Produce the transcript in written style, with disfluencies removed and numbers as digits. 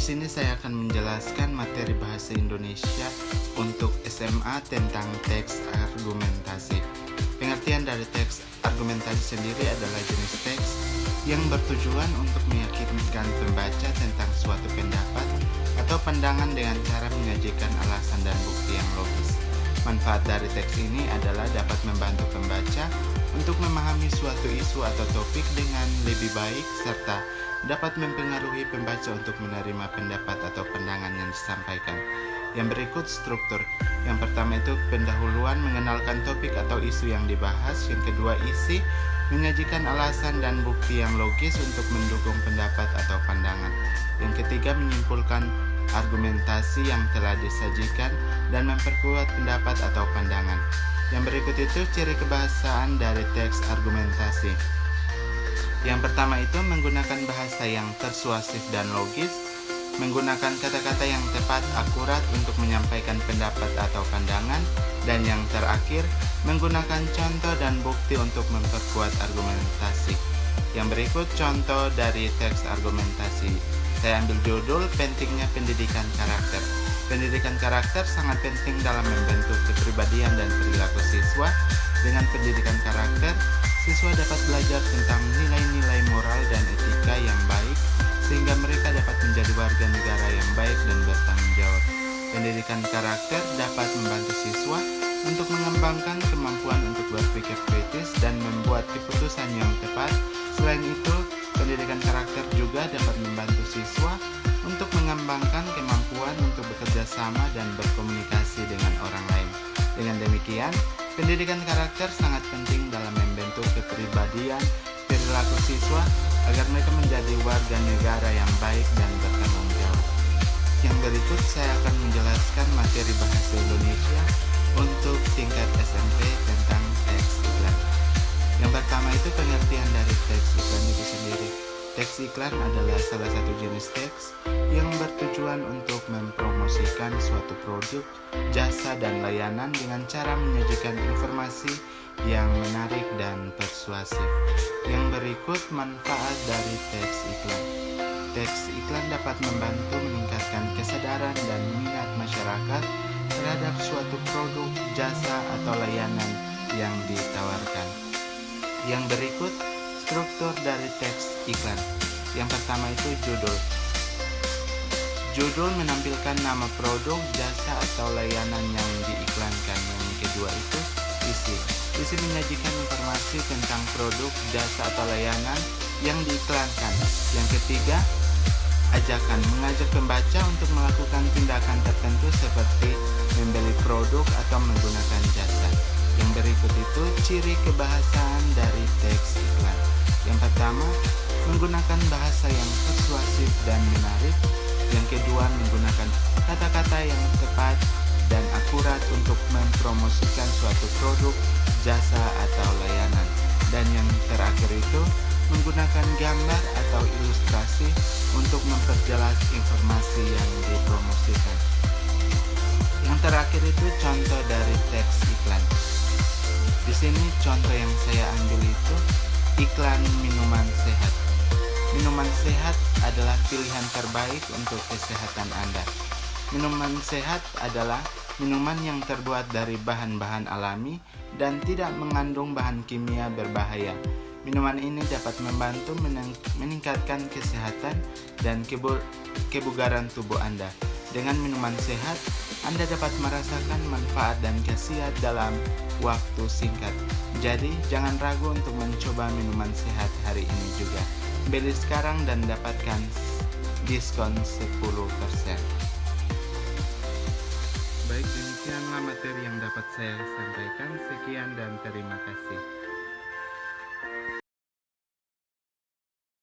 sini saya akan menjelaskan materi bahasa Indonesia untuk SMA tentang teks argumentasi. Pengertian dari teks argumentasi sendiri adalah jenis teks yang bertujuan untuk meyakinkan pembaca tentang suatu pendapat atau pandangan dengan cara menyajikan alasan dan bukti yang logis. Manfaat dari teks ini adalah dapat membantu pembaca untuk memahami suatu isu atau topik dengan lebih baik serta dapat mempengaruhi pembaca untuk menerima pendapat atau pandangan yang disampaikan. Yang berikut struktur. Yang pertama itu pendahuluan, mengenalkan topik atau isu yang dibahas. Yang kedua isi, menyajikan alasan dan bukti yang logis untuk mendukung pendapat atau pandangan. Yang ketiga menyimpulkan argumentasi yang telah disajikan dan memperkuat pendapat atau pandangan. Yang berikut itu ciri kebahasaan dari teks argumentasi. Yang pertama itu menggunakan bahasa yang persuasif dan logis, menggunakan kata-kata yang tepat, akurat untuk menyampaikan pendapat atau pandangan, dan yang terakhir menggunakan contoh dan bukti untuk memperkuat argumentasi. Yang berikut contoh dari teks argumentasi. Saya ambil judul pentingnya pendidikan karakter. Pendidikan karakter sangat penting dalam membentuk kepribadian dan perilaku siswa. Dengan pendidikan karakter, siswa dapat belajar tentang nilai-nilai moral dan etika yang baik sehingga mereka dapat menjadi warga negara yang baik dan bertanggung jawab. Pendidikan karakter dapat membantu siswa untuk mengembangkan kemampuan untuk berpikir kritis dan membuat keputusan yang tepat. Selain itu, pendidikan karakter juga dapat membantu siswa untuk mengembangkan kemampuan untuk bekerja sama dan berkomunikasi dengan orang lain. Dengan demikian, pendidikan karakter sangat penting dalam membentuk kepribadian perilaku siswa agar mereka menjadi warga negara yang baik dan bertanggung jawab. Yang berikut saya akan menjelaskan materi bahasa Indonesia untuk tingkat SMP tentang teks iklan. Yang pertama itu pengertian dari teks iklan itu sendiri. Teks iklan adalah salah satu jenis teks yang bertujuan untuk mempromosikan suatu produk, jasa, dan layanan dengan cara menyajikan informasi yang menarik dan persuasif. Yang berikut manfaat dari teks iklan. Teks iklan dapat membantu meningkatkan kesadaran dan minat masyarakat terhadap suatu produk, jasa, atau layanan yang ditawarkan. Yang berikut struktur dari teks iklan. Yang pertama itu judul. Judul menampilkan nama produk, jasa, atau layanan yang diiklankan. Yang kedua itu isi. Isi menyajikan informasi tentang produk, jasa, atau layanan yang diiklankan. Yang ketiga, ajakan, mengajak pembaca untuk melakukan tindakan tertentu seperti membeli produk atau menggunakan jasa. Yang berikut itu ciri kebahasaan dari teks iklan. Yang pertama, menggunakan bahasa yang persuasif dan menarik. Yang kedua, menggunakan kata-kata yang tepat dan akurat untuk mempromosikan suatu produk, jasa, atau layanan. Dan yang terakhir itu, menggunakan gambar atau ilustrasi untuk memperjelas informasi yang dipromosikan. Yang terakhir itu contoh dari teks iklan. Di sini contoh yang saya ambil itu iklan minuman sehat. Minuman sehat adalah pilihan terbaik untuk kesehatan Anda. Minuman sehat adalah minuman yang terbuat dari bahan-bahan alami dan tidak mengandung bahan kimia berbahaya. Minuman ini dapat membantu meningkatkan kesehatan dan kebugaran tubuh Anda. Dengan minuman sehat, Anda dapat merasakan manfaat dan khasiat dalam waktu singkat. Jadi, jangan ragu untuk mencoba minuman sehat hari ini juga. Beli sekarang dan dapatkan diskon 10%. Baik, demikianlah materi yang dapat saya sampaikan. Sekian dan terima kasih.